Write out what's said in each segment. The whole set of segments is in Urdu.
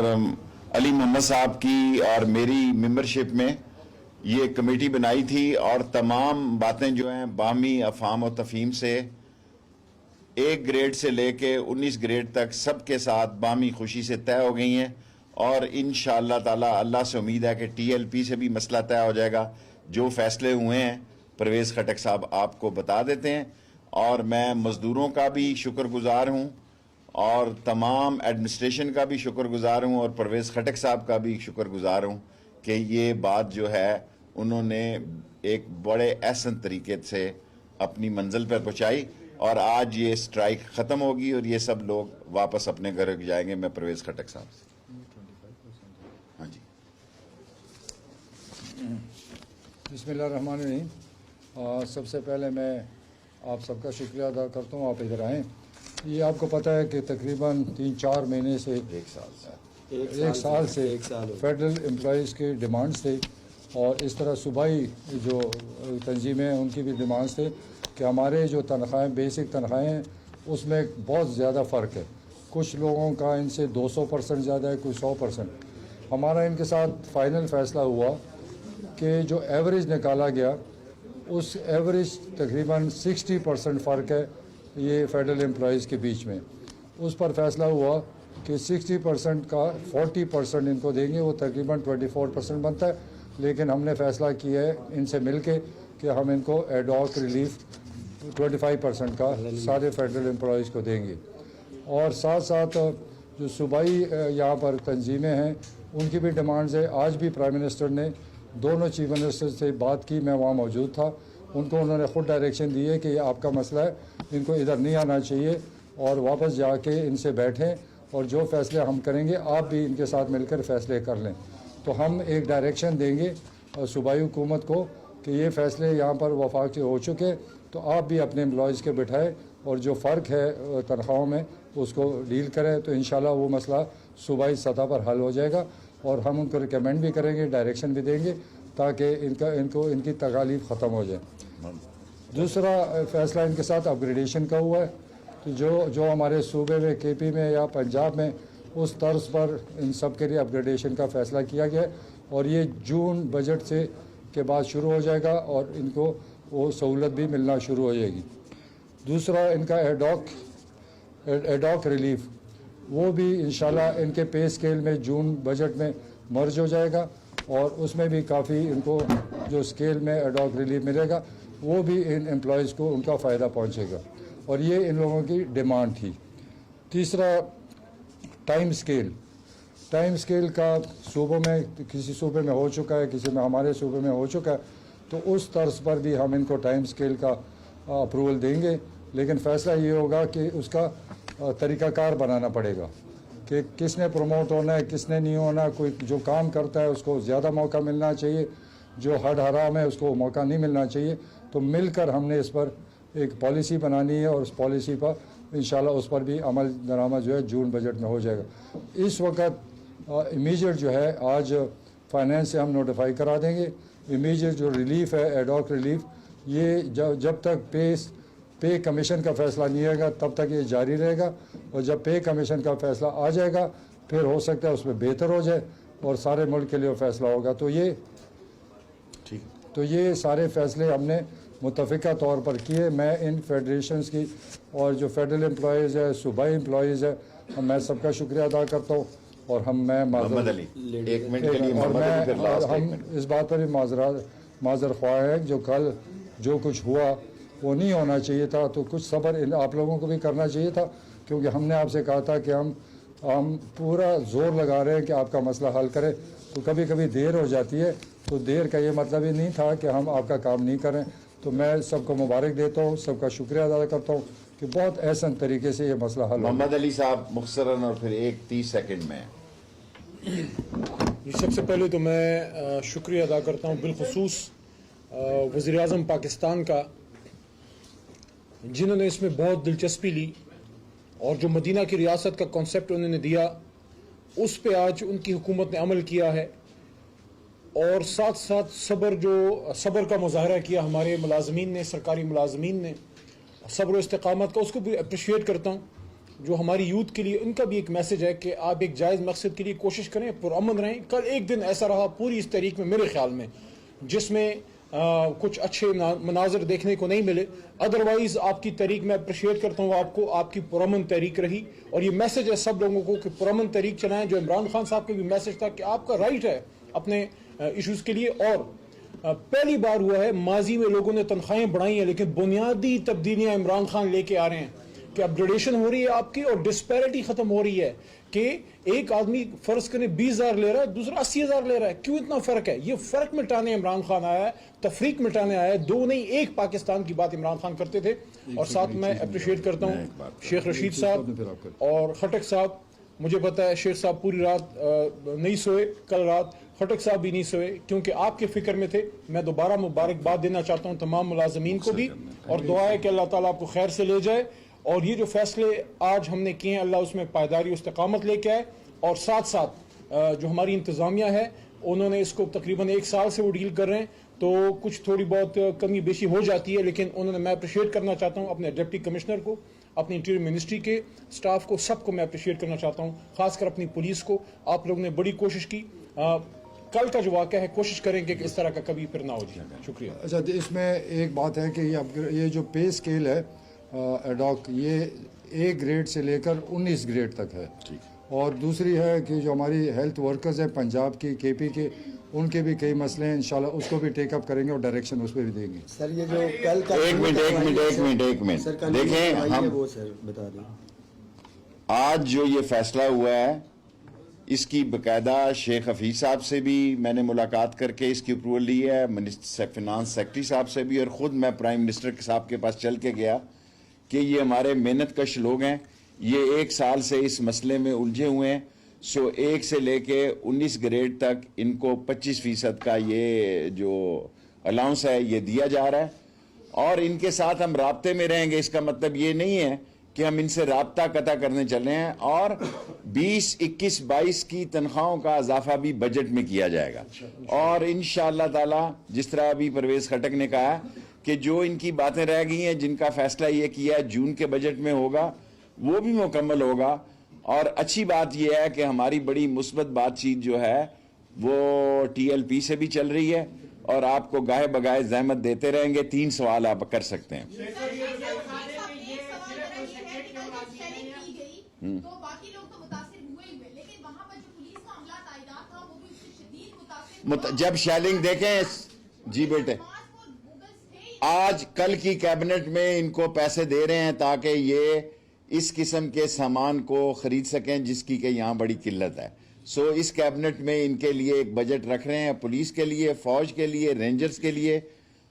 علی محمد صاحب کی اور میری ممبرشپ میں یہ کمیٹی بنائی تھی اور تمام باتیں جو ہیں باہمی افہام و تفہیم سے 1 گریڈ سے لے کے 19 گریڈ تک سب کے ساتھ باہمی خوشی سے طے ہو گئی ہیں، اور انشاءاللہ تعالی اللہ سے امید ہے کہ ٹی ایل پی سے بھی مسئلہ طے ہو جائے گا۔ جو فیصلے ہوئے ہیں پرویز خٹک صاحب آپ کو بتا دیتے ہیں، اور میں مزدوروں کا بھی شکر گزار ہوں اور تمام ایڈمنسٹریشن کا بھی شکر گزار ہوں اور پرویز خٹک صاحب کا بھی شکر گزار ہوں کہ یہ بات جو ہے انہوں نے ایک بڑے احسن طریقے سے اپنی منزل پر پہنچائی، اور آج یہ سٹرائک ختم ہوگی اور یہ سب لوگ واپس اپنے گھر جائیں گے۔ میں پرویز خٹک صاحب سے ہاں جی۔ بسم اللہ الرحمن الرحیم۔ سب سے پہلے میں آپ سب کا شکریہ ادا کرتا ہوں، آپ ادھر آئیں۔ یہ آپ کو پتہ ہے کہ تقریباً 3-4 مہینے سے ایک سال سے فیڈرل امپلائیز کے ڈیمانڈس تھے، اور اس طرح صوبائی جو تنظیمیں ہیں ان کی بھی ڈیمانڈس تھے کہ ہمارے جو تنخواہیں بیسک تنخواہیں ہیں اس میں بہت زیادہ فرق ہے۔ کچھ لوگوں کا ان سے 200% زیادہ ہے، کوئی 100%۔ ہمارا ان کے ساتھ فائنل فیصلہ ہوا کہ جو ایوریج نکالا گیا اس ایوریج تقریباً 60% فرق ہے یہ فیڈرل امپلائیز کے بیچ میں۔ اس پر فیصلہ ہوا کہ 60% کا 40% ان کو دیں گے، وہ تقریباً 24% بنتا ہے، لیکن ہم نے فیصلہ کیا ہے ان سے مل کے کہ ہم ان کو ایڈ ہاک ریلیف 25% کا سارے فیڈرل امپلائیز کو دیں گے۔ اور ساتھ ساتھ جو صوبائی یہاں پر تنظیمیں ہیں ان کی بھی ڈیمانڈز ہے۔ آج بھی پرائم منسٹر نے دونوں چیف منسٹر سے بات کی، میں وہاں موجود تھا۔ ان کو انہوں نے خود ڈائریکشن دی ہے کہ یہ آپ کا مسئلہ ہے، ان کو ادھر نہیں آنا چاہیے اور واپس جا کے ان سے بیٹھیں، اور جو فیصلے ہم کریں گے آپ بھی ان کے ساتھ مل کر فیصلے کر لیں۔ تو ہم ایک ڈائریکشن دیں گے صوبائی حکومت کو کہ یہ فیصلے یہاں پر وفاق سے ہو چکے، تو آپ بھی اپنے امپلائیز کے بٹھائیں اور جو فرق ہے تنخواہوں میں اس کو ڈیل کریں، تو انشاءاللہ وہ مسئلہ صوبائی سطح پر حل ہو جائے گا، اور ہم ان کو ریکمینڈ بھی کریں گے، ڈائریکشن بھی دیں گے تاکہ ان کی تکالیف ختم ہو جائے۔ دوسرا فیصلہ ان کے ساتھ اپ گریڈیشن کا ہوا ہے، تو جو ہمارے صوبے میں کے پی میں یا پنجاب میں اس طرز پر ان سب کے لیے اپ گریڈیشن کا فیصلہ کیا گیا ہے، اور یہ جون بجٹ سے کے بعد شروع ہو جائے گا اور ان کو وہ سہولت بھی ملنا شروع ہو جائے گی۔ دوسرا ان کا ایڈ ہاک ریلیف، وہ بھی انشاءاللہ ان کے پے اسکیل میں جون بجٹ میں مرج ہو جائے گا، اور اس میں بھی کافی ان کو جو اسکیل میں ایڈ ہاک ریلیف ملے گا وہ بھی ان امپلائیز کو ان کا فائدہ پہنچے گا، اور یہ ان لوگوں کی ڈیمانڈ تھی۔ تیسرا ٹائم اسکیل کا صوبوں میں کسی صوبے میں ہو چکا ہے، کسی میں ہمارے صوبے میں ہو چکا ہے، تو اس طرز پر بھی ہم ان کو ٹائم اسکیل کا اپروول دیں گے، لیکن فیصلہ یہ ہوگا کہ اس کا طریقہ کار بنانا پڑے گا کہ کس نے پروموٹ ہونا ہے، کس نے نہیں ہونا۔ کوئی جو کام کرتا ہے اس کو زیادہ موقع ملنا چاہیے، جو ہڈ حرام ہے اس کو موقع نہیں ملنا چاہیے۔ تو مل کر ہم نے اس پر ایک پالیسی بنانی ہے، اور اس پالیسی پر انشاءاللہ اس پر بھی عمل درآمد جو ہے جون بجٹ میں ہو جائے گا۔ اس وقت امیجیٹ جو ہے آج فائنینس سے ہم نوٹیفائی کرا دیں گے، امیجیٹ جو ریلیف ہے ایڈ ہاک ریلیف، یہ جب تک پے کمیشن کا فیصلہ نہیں آئے گا تب تک یہ جاری رہے گا، اور جب پے کمیشن کا فیصلہ آ جائے گا پھر ہو سکتا ہے اس میں بہتر ہو جائے اور سارے ملک کے لیے فیصلہ ہوگا۔ تو یہ سارے فیصلے ہم نے متفقہ طور پر کیے۔ میں ان فیڈریشنز کی اور جو فیڈرل امپلائیز ہے، صوبائی امپلائیز ہے، میں سب کا شکریہ ادا کرتا ہوں، اور ہم اس بات پر بھی معذر خواہ ہیں جو کل جو کچھ ہوا وہ نہیں ہونا چاہیے تھا، تو کچھ صبر آپ لوگوں کو بھی کرنا چاہیے تھا، کیونکہ ہم نے آپ سے کہا تھا کہ ہم پورا زور لگا رہے ہیں کہ آپ کا مسئلہ حل کریں، تو کبھی کبھی دیر ہو جاتی ہے، تو دیر کا یہ مطلب ہی نہیں تھا کہ ہم آپ کا کام نہیں کریں۔ تو میں سب کو مبارک دیتا ہوں، سب کا شکریہ ادا کرتا ہوں کہ بہت احسن طریقے سے یہ مسئلہ حل ہوا۔ محمد علی صاحب مختصراً اور پھر 30 سیکنڈ میں۔ سب سے پہلے تو میں شکریہ ادا کرتا ہوں بالخصوص وزیر اعظم پاکستان کا، جنہوں نے اس میں بہت دلچسپی لی، اور جو مدینہ کی ریاست کا کانسیپٹ انہوں نے دیا اس پہ آج ان کی حکومت نے عمل کیا ہے، اور ساتھ ساتھ صبر کا مظاہرہ کیا ہمارے ملازمین نے، سرکاری ملازمین نے، صبر و استقامت کا، اس کو بھی اپریشیٹ کرتا ہوں۔ جو ہماری یوتھ کے لیے ان کا بھی ایک میسج ہے کہ آپ ایک جائز مقصد کے لیے کوشش کریں، پرامن رہیں. کل ایک دن ایسا رہا پوری اس تحریک میں میرے خیال میں جس میں کچھ اچھے مناظر دیکھنے کو نہیں ملے. ادروائز آپ کی تحریک میں اپریشیٹ کرتا ہوں آپ کی پرامن تحریک رہی، اور یہ میسج ہے سب لوگوں کو کہ پرامن تحریک چلائیں. جو عمران خان صاحب کا بھی میسج تھا کہ آپ کا رائٹ ہے اپنے ایشوز کے لیے. اور پہلی بار ہوا ہے ماضی میں لوگوں نے تنخواہیں بڑھائی ہیں لیکن بنیادی تبدیلیاں عمران خان لے کے آ رہے ہیں کہ اپگریڈیشن ہو رہی ہے آپ کی، اور ڈسپیرٹی ختم ہو رہی ہے کہ ایک آدمی فرض کریں 20,000 لے رہا ہے، دوسرا 80,000 لے رہا ہے. کیوں اتنا فرق ہے؟ یہ فرق مٹانے عمران خان آیا ہے، تفریق مٹانے آیا ہے. دو نہیں ایک پاکستان کی بات عمران خان کرتے تھے. اور ساتھ میں اپریشیٹ کرتا ہوں شیخ رشید صاحب اور خٹک صاحب. مجھے پتا ہے شیخ صاحب پوری رات نہیں سوئے، کل رات خٹک صاحب بھی نہیں سوئے کیونکہ آپ کے فکر میں تھے. میں دوبارہ مبارکباد دینا چاہتا ہوں تمام ملازمین کو بھی، اور دعا ہے کہ اللہ تعالیٰ آپ کو خیر سے لے جائے. اور یہ جو فیصلے آج ہم نے کیے ہیں اللہ اس میں پائیداری و استقامت لے کے آئے. اور ساتھ ساتھ جو ہماری انتظامیہ ہے انہوں نے اس کو تقریباً 1 سال سے وہ ڈیل کر رہے ہیں، تو کچھ تھوڑی بہت کمی بیشی ہو جاتی ہے، لیکن انہوں نے، میں اپریشیٹ کرنا چاہتا ہوں اپنے ڈپٹی کمشنر کو، اپنی انٹیریئر منسٹری کے سٹاف کو، سب کو میں اپریشیٹ کرنا چاہتا ہوں، خاص کر اپنی پولیس کو. آپ لوگوں نے بڑی کوشش کی. کل کا جو واقعہ ہے کوشش کریں گے کہ اس طرح کا کبھی پھر نہ ہو جائے. شکریہ. اچھا، اس میں ایک بات ہے کہ یہ جو پے اسکیل ہے ایڈاک، یہ 1 گریڈ سے لے کر 19 گریڈ تک ہے. اور دوسری ہے کہ جو ہماری ہیلتھ ورکرز ہیں پنجاب کی، کے پی کے، ان کے بھی کئی مسئلے ہیں، انشاءاللہ اس کو بھی ٹیک اپ کریں گے اور ڈائریکشن اس پہ بھی دیں گے. سر یہ جو کل کا ایک منٹ دیکھیں، ہم وہ سر بتا دیں. آج جو یہ فیصلہ ہوا ہے اس کی باقاعدہ شیخ حفیظ صاحب سے بھی میں نے ملاقات کر کے اس کی اپروول لی ہے، فنانس سیکرٹری صاحب سے بھی، اور خود میں پرائم منسٹر صاحب کے پاس چل کے گیا کہ یہ ہمارے محنت کش لوگ ہیں، یہ 1 سال سے اس مسئلے میں الجھے ہوئے ہیں. سو 1 سے لے کے 19 گریڈ تک ان کو 25% کا یہ جو الاؤنس ہے یہ دیا جا رہا ہے، اور ان کے ساتھ ہم رابطے میں رہیں گے. اس کا مطلب یہ نہیں ہے کہ ہم ان سے رابطہ قطع کرنے چل رہے ہیں. اور 20, 21, 22 کی تنخواہوں کا اضافہ بھی بجٹ میں کیا جائے گا. اور انشاءاللہ تعالی جس طرح ابھی پرویز خٹک نے کہا کہ جو ان کی باتیں رہ گئی ہیں جن کا فیصلہ یہ کیا ہے جون کے بجٹ میں ہوگا وہ بھی مکمل ہوگا. اور اچھی بات یہ ہے کہ ہماری بڑی مثبت بات چیت جو ہے وہ ٹی ایل پی سے بھی چل رہی ہے، اور آپ کو گاہے بگاہے زحمت دیتے رہیں گے. 3 سوال آپ کر سکتے ہیں. تو باقی لوگ تو متاثر ہوئے لیکن وہاں پر جو پولیس کا عملہ تعداد تھا وہ بھی اس سے شدید متاثر. جب شیلنگ دیکھیں جی بیٹے، آج کل کی کیبنٹ میں ان کو پیسے دے رہے ہیں تاکہ یہ اس قسم کے سامان کو خرید سکیں جس کی کہ یہاں بڑی قلت ہے. سو اس کیبنٹ میں ان کے لیے ایک بجٹ رکھ رہے ہیں، پولیس کے لیے، فوج کے لیے، رینجرز کے لیے.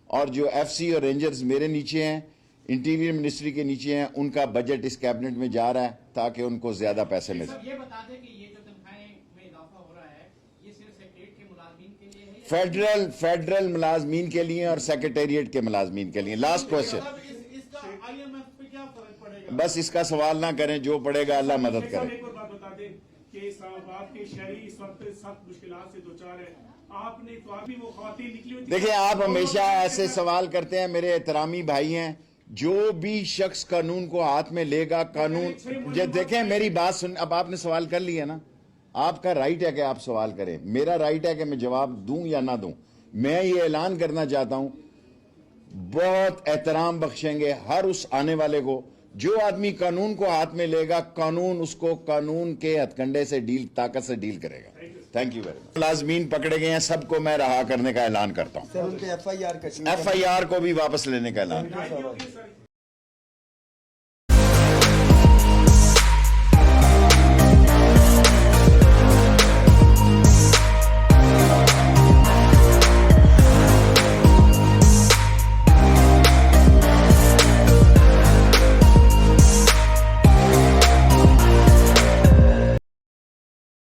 اور جو ایف سی اور رینجرز میرے نیچے ہیں، انٹیریئر منسٹری کے نیچے ہیں، ان کا بجٹ اس کیبنٹ میں جا رہا ہے تاکہ ان کو زیادہ پیسے مل سکیں. یہ بتا دیں کہ یہ جو تنخواہیں میں اضافہ ہو رہا ہے یہ صرف سیکریٹریٹ کے ملازمین کے لیے ہے؟ فیڈرل ملازمین کے لیے اور سیکریٹریٹ کے ملازمین کے لیے. Last question. اس کا آئی ایم ایف پہ کیا فرق پڑے گا؟ بس اس کا سوال نہ کریں، جو پڑے گا اللہ مدد کرے. ایک اور بات بتا دیں کہ اسلام آباد کے شہری اس وقت سخت مشکلات سے دوچار ہیں. آپ نے تو ابھی وہ خواتین نکلی ہوئی. دیکھیں، آپ ہمیشہ ایسے سوال کرتے ہیں، میرے احترامی بھائی ہیں. جو بھی شخص قانون کو ہاتھ میں لے گا، قانون دیکھیں میری بات سن. اب آپ نے سوال کر لیا نا، آپ کا رائٹ ہے کہ آپ سوال کریں، میرا رائٹ ہے کہ میں جواب دوں یا نہ دوں. میں یہ اعلان کرنا چاہتا ہوں، بہت احترام بخشیں گے ہر اس آنے والے کو جو آدمی قانون کو ہاتھ میں لے گا. قانون اس کو قانون کے ہتھ کنڈے سے طاقت سے ڈیل کرے گا. Thank you very much. ملازمین پکڑے گئے ہیں، سب کو میں رہا کرنے کا اعلان کرتا ہوں. سر ان کے F I R F I R کو بھی واپس لینے کا اعلان.